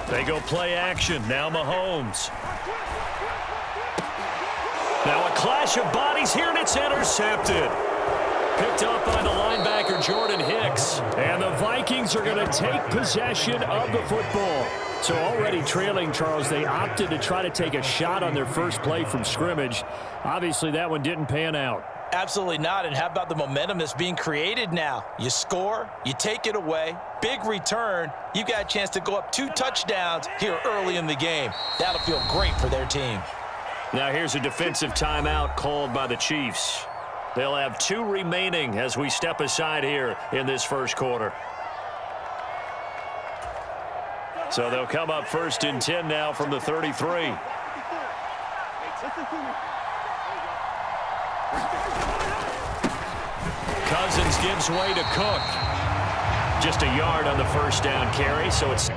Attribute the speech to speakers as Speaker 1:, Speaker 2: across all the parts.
Speaker 1: They go play action. Now Mahomes. Now a clash of bodies here, and it's intercepted. Picked up by the linebacker, Jordan Hicks. And the Vikings are going to take possession of the football. So already trailing, Charles, they opted to try to take a shot on their first play from scrimmage. Obviously, that one didn't pan out.
Speaker 2: Absolutely not. And how about the momentum that's being created now? You score, you take it away, big return. You got a chance to go up 2 touchdowns here early in the game. That'll feel great for their team.
Speaker 1: Now here's a defensive timeout called by the Chiefs. They'll have 2 remaining as we step aside here in this first quarter. So they'll come up 1st and 10 now from the 33. Cousins gives way to Cook. Just a yard on the first down carry, so it's...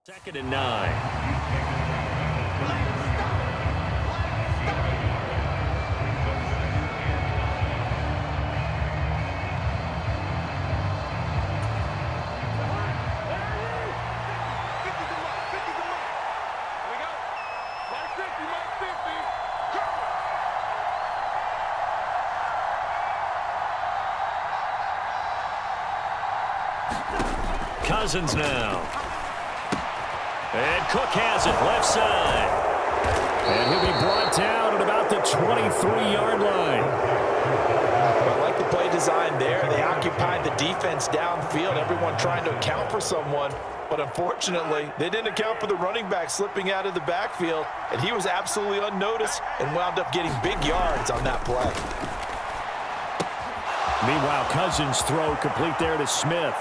Speaker 1: Second and 9. Cousins now. And Cook has it, left side. And he'll be brought down at about the 23-yard line.
Speaker 2: I like the play design there. They occupied the defense downfield, everyone trying to account for someone. But unfortunately, they didn't account for the running back slipping out of the backfield, and he was absolutely unnoticed and wound up getting big yards on that play.
Speaker 1: Meanwhile, Cousins' throw complete there to Smith.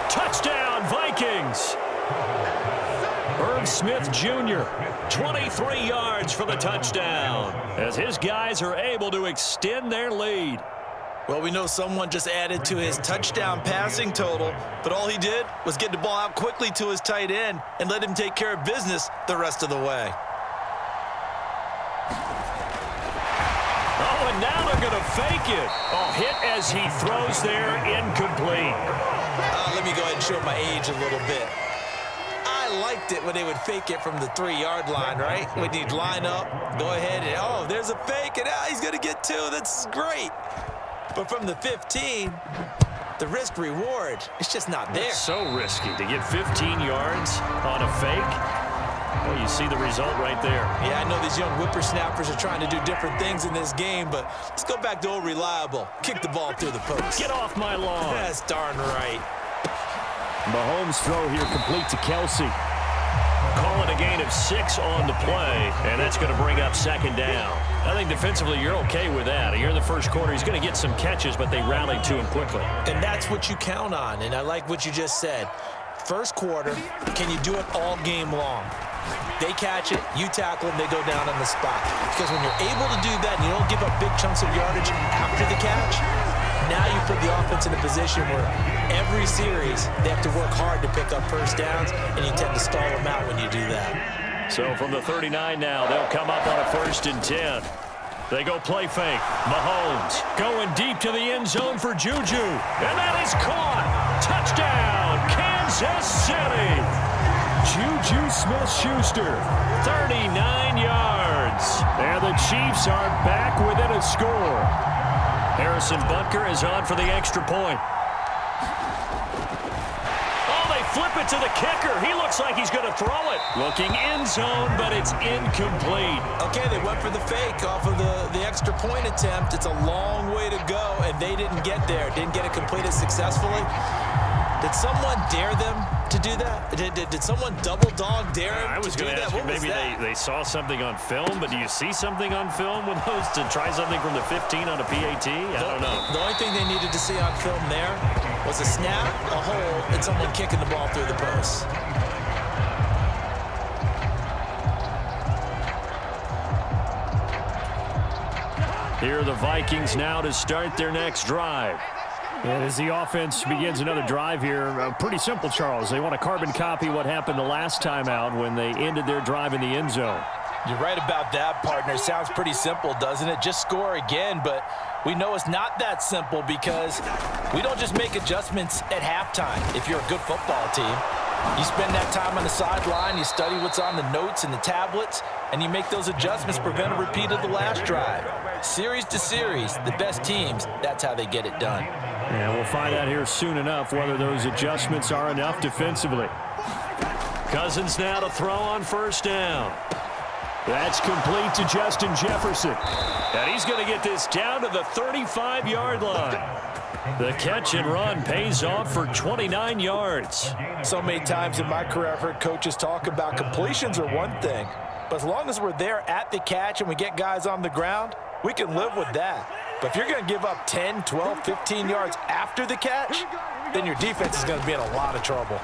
Speaker 1: Touchdown, Vikings! Irv Smith Jr., 23 yards for the touchdown, as his guys are able to extend their lead.
Speaker 2: Well, we know someone just added to his touchdown passing total, but all he did was get the ball out quickly to his tight end and let him take care of business the rest of the way.
Speaker 1: Oh, and now they're going to fake it. Oh, hit as he throws there, incomplete.
Speaker 2: Let me go ahead and show my age a little bit. I liked it when they would fake it from the 3-yard line, right? When you'd line up, go ahead and, oh, there's a fake, and he's going to get 2. That's great. But from the 15, the risk-reward, it's just not there.
Speaker 1: It's so risky to get 15 yards on a fake. Well, you see the result right there.
Speaker 2: Yeah, I know these young whippersnappers are trying to do different things in this game, but let's go back to old reliable. Kick the ball through the post.
Speaker 1: Get off my lawn.
Speaker 2: That's darn right.
Speaker 1: Mahomes' throw here complete to Kelsey. Call it a gain of 6 on the play, and that's going to bring up 2nd down. I think defensively you're okay with that. Here in the first quarter, he's going to get some catches, but they rallied to him quickly.
Speaker 2: And that's what you count on, and I like what you just said. First quarter, can you do it all game long? They catch it, you tackle them, they go down on the spot. Because when you're able to do that and you don't give up big chunks of yardage after the catch, now you put the offense in a position where every series they have to work hard to pick up first downs, and you tend to stall them out when you do that.
Speaker 1: So from the 39 now, they'll come up on a 1st and 10. They go play fake. Mahomes going deep to the end zone for Juju. And that is caught. Touchdown, Kansas City. Juju Smith-Schuster, 39 yards. And the Chiefs are back within a score. Harrison Butker is on for the extra point. Oh, they flip it to the kicker. He looks like he's going to throw it. Looking end zone, but it's incomplete.
Speaker 2: Okay, they went for the fake off of the extra point attempt. It's a long way to go, and they didn't get there. Didn't get it completed successfully. Did someone dare them to do that? Did someone double dog dare them
Speaker 1: I was going to ask you, maybe they saw something on film, but do you see something on film with those to try something from the 15 on a PAT? I don't know.
Speaker 2: The only thing they needed to see on film there was a snap, a hole, and someone kicking the ball through the post.
Speaker 1: Here are the Vikings now to start their next drive.
Speaker 3: And as the offense begins another drive here, pretty simple, Charles. They want to carbon copy what happened the last time out when they ended their drive in the end zone.
Speaker 2: You're right about that, partner. Sounds pretty simple, doesn't it? Just score again, but we know it's not that simple because we don't just make adjustments at halftime. If you're a good football team, you spend that time on the sideline, you study what's on the notes and the tablets, and you make those adjustments, prevent a repeat of the last drive. Series to series, the best teams, that's how they get it done.
Speaker 3: And we'll find out here soon enough whether those adjustments are enough defensively.
Speaker 1: Cousins now to throw on first down. That's complete to Justin Jefferson. And he's going to get this down to the 35-yard line. The catch and run pays off for 29 yards.
Speaker 2: So many times in my career I've heard coaches talk about completions are one thing, but as long as we're there at the catch and we get guys on the ground, we can live with that. But if you're going to give up 10, 12, 15 yards after the catch, then your defense is going to be in a lot of trouble.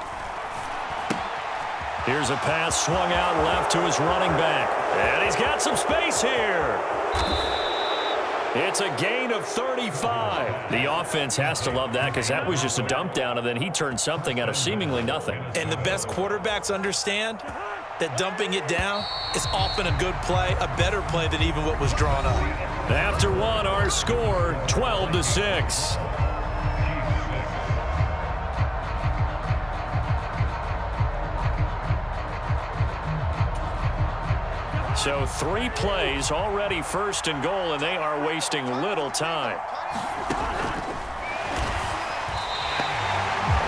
Speaker 1: Here's a pass swung out left to his running back. And he's got some space here. It's a gain of 35. The offense has to love that because that was just a dump down, and then he turned something out of seemingly nothing.
Speaker 2: And the best quarterbacks understand that dumping it down is often a good play, a better play than even what was drawn up.
Speaker 1: After one, our score, 12-6. So 3 plays, already first and goal, and they are wasting little time.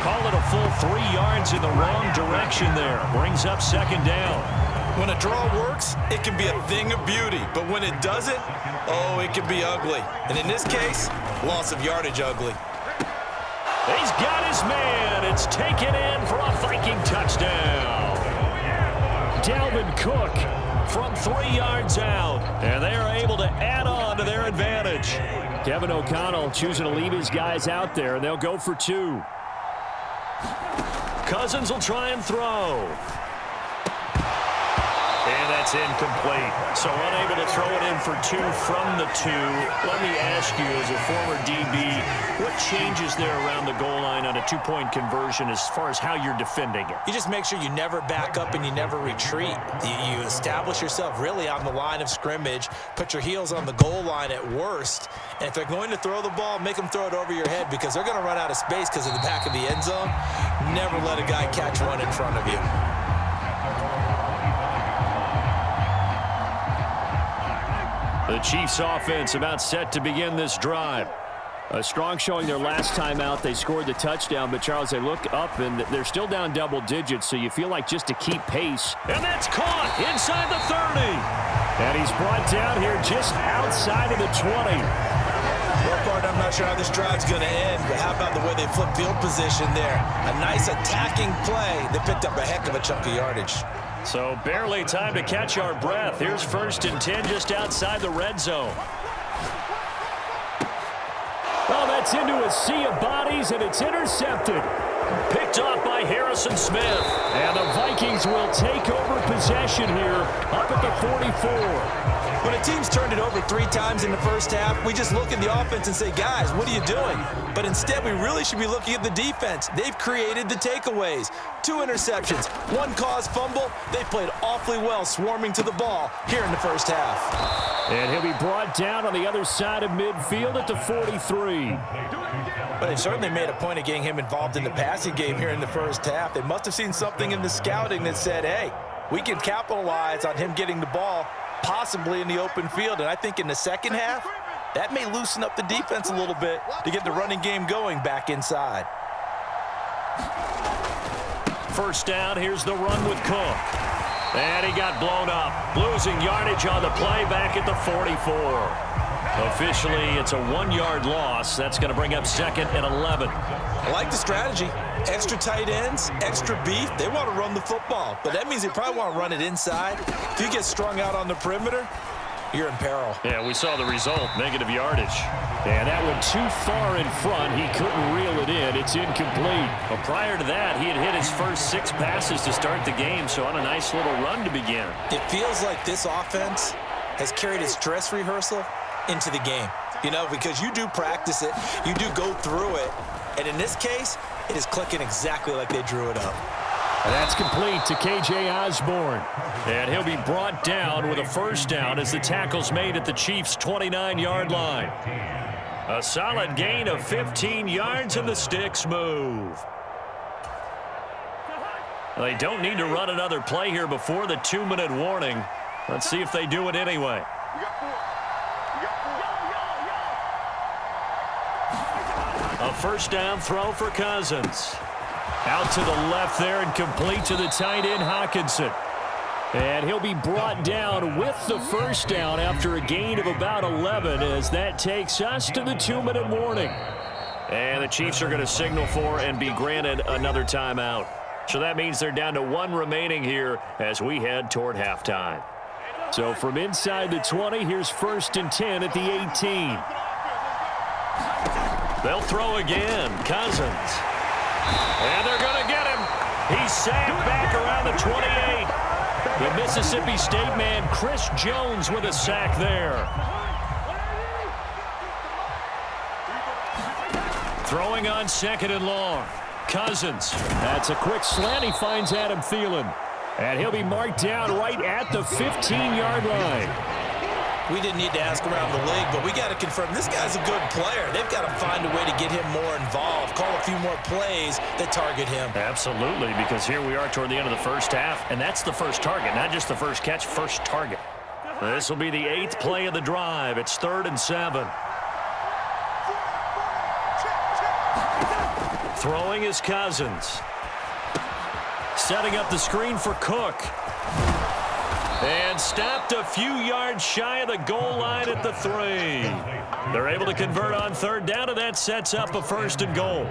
Speaker 1: Call it a full 3 yards in the wrong direction there. Brings up second down.
Speaker 2: When a draw works, it can be a thing of beauty. But when it doesn't, oh, it can be ugly. And in this case, loss of yardage ugly.
Speaker 1: He's got his man. It's taken in for a Viking touchdown. Dalvin Cook from 3 yards out. And they are able to add on to their advantage.
Speaker 3: Kevin O'Connell choosing to leave his guys out there, and they'll go for 2.
Speaker 1: Cousins will try and throw. And that's incomplete. So unable to throw it in for 2 from the 2. Let me ask you, as a former DB, what changes there around the goal line on a 2-point conversion as far as how you're defending it?
Speaker 2: You just make sure you never back up and you never retreat. You establish yourself really on the line of scrimmage, put your heels on the goal line at worst, and if they're going to throw the ball, make them throw it over your head because they're going to run out of space because of the back of the end zone. Never let a guy catch one in front of you.
Speaker 1: The Chiefs offense about set to begin this drive.
Speaker 3: A strong showing their last time out. They scored the touchdown, but Charles, they look up and they're still down double digits, so you feel like just to keep pace.
Speaker 1: And that's caught inside the 30.
Speaker 3: And he's brought down here just outside of the 20.
Speaker 2: Well, part, I'm not sure how this drive's going to end, but how about the way they flip field position there? A nice attacking play that picked up a heck of a chunk of yardage.
Speaker 1: So barely time to catch our breath. Here's 1st and 10 just outside the red zone.
Speaker 3: Well, that's into a sea of bodies, and it's intercepted.
Speaker 1: Picked off by Harrison Smith.
Speaker 3: And the Vikings will take over possession here up at the 44.
Speaker 2: When a team's turned it over 3 times in the first half, we just look at the offense and say, guys, what are you doing? But instead, we really should be looking at the defense. They've created the takeaways. 2 interceptions, 1 caused fumble. They played awfully well swarming to the ball here in the first half.
Speaker 3: And he'll be brought down on the other side of midfield at the 43.
Speaker 2: But they certainly made a point of getting him involved in the passing game here in the first half. They must have seen something in the scouting that said, hey, we can capitalize on him getting the ball possibly in the open field. And I think in the second half, that may loosen up the defense a little bit to get the running game going back inside.
Speaker 1: First down, here's the run with Cook. And he got blown up. Losing yardage on the play back at the 44. Officially, it's a 1-yard loss. That's going to bring up 2nd and 11.
Speaker 2: I like the strategy. Extra tight ends, extra beef. They want to run the football, but that means they probably want to run it inside. If you get strung out on the perimeter, you're in peril.
Speaker 3: Yeah, we saw the result, negative yardage. And that went too far in front. He couldn't reel it in. It's incomplete.
Speaker 1: Well, prior to that, he had hit his first 6 passes to start the game, so on a nice little run to begin.
Speaker 2: It feels like this offense has carried its dress rehearsal into the game. You know, because you do practice it, you do go through it, and in this case, it is clicking exactly like they drew it up.
Speaker 3: And that's complete to K.J. Osborne.
Speaker 1: And he'll be brought down with a first down as the tackle's made at the Chiefs' 29-yard line. A solid gain of 15 yards and the sticks move. They don't need to run another play here before the 2-minute warning. Let's see if they do it anyway. A first down throw for Cousins. Out to the left there and complete to the tight end, Hockenson.
Speaker 3: And he'll be brought down with the first down after a gain of about 11 as that takes us to the 2-minute warning.
Speaker 1: And the Chiefs are going to signal for and be granted another timeout. So that means they're down to 1 remaining here as we head toward halftime.
Speaker 3: So from inside the 20, here's 1st and 10 at the 18.
Speaker 1: They'll throw again. Cousins. And they're going to get him. He's sacked back around the 28. The Mississippi State man, Chris Jones, with a sack there. Throwing on 2nd and long. Cousins.
Speaker 3: That's a quick slant. He finds Adam Thielen. And he'll be marked down right at the 15-yard line.
Speaker 2: We didn't need to ask around the league, but we got to confirm this guy's a good player. They've got to find a way to get him more involved, call a few more plays that target him.
Speaker 1: Absolutely, because here we are toward the end of the first half, and that's the first target, not just the first catch, first target. This will be the 8th play of the drive. It's 3rd and 7. Throwing is Cousins. Setting up the screen for Cook. And stopped a few yards shy of the goal line at the 3. They're able to convert on 3rd down, and that sets up a 1st and goal.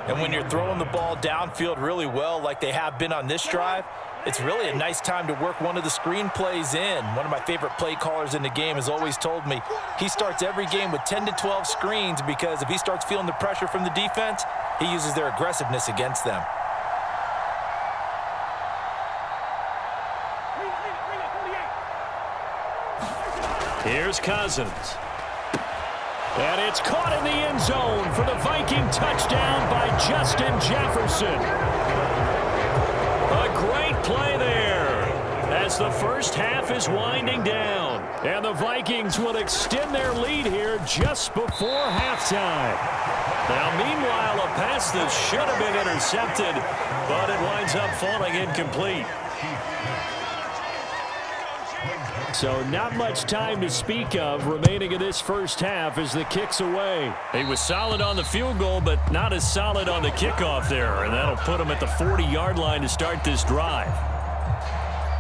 Speaker 2: And when you're throwing the ball downfield really well like they have been on this drive, it's really a nice time to work one of the screen plays in. One of my favorite play callers in the game has always told me he starts every game with 10 to 12 screens because if he starts feeling the pressure from the defense, he uses their aggressiveness against them.
Speaker 1: Here's Cousins.
Speaker 3: And it's caught in the end zone for the Viking touchdown by Justin Jefferson.
Speaker 1: A great play there as the first half is winding down.
Speaker 3: And the Vikings will extend their lead here just before halftime.
Speaker 1: Now, meanwhile, a pass that should have been intercepted, but it winds up falling incomplete.
Speaker 3: So not much time to speak of remaining in this first half as the kick's away.
Speaker 1: He was solid on the field goal, but not as solid on the kickoff there, and that'll put him at the 40-yard line to start this drive.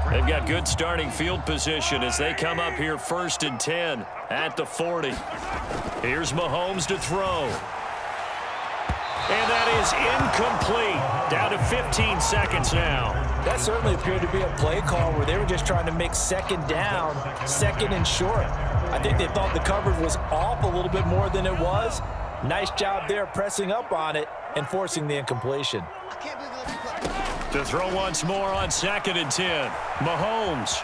Speaker 1: They've got good starting field position as they come up here 1st and 10 at the 40. Here's Mahomes to throw. And that is incomplete. Down to 15 seconds now.
Speaker 2: That certainly appeared to be a play call where they were just trying to make 2nd down, 2nd and short. I think they thought the coverage was off a little bit more than it was. Nice job there pressing up on it and forcing the incompletion.
Speaker 1: To throw once more on 2nd and 10. Mahomes.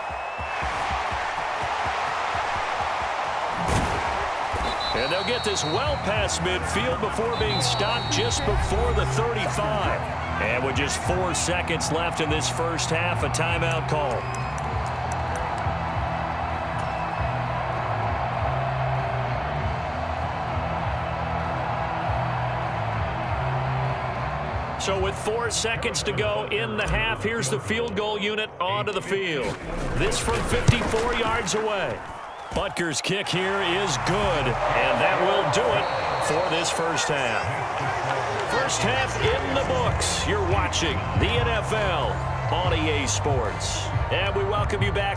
Speaker 1: And they'll get this well past midfield before being stopped just before the 35. And with just 4 seconds left in this first half, a timeout call. So with 4 seconds to go in the half, here's the field goal unit onto the field. This from 54 yards away. Butker's kick here is good, and that will do it for this first half. First half in the books. You're watching the NFL on EA Sports. And we welcome you back.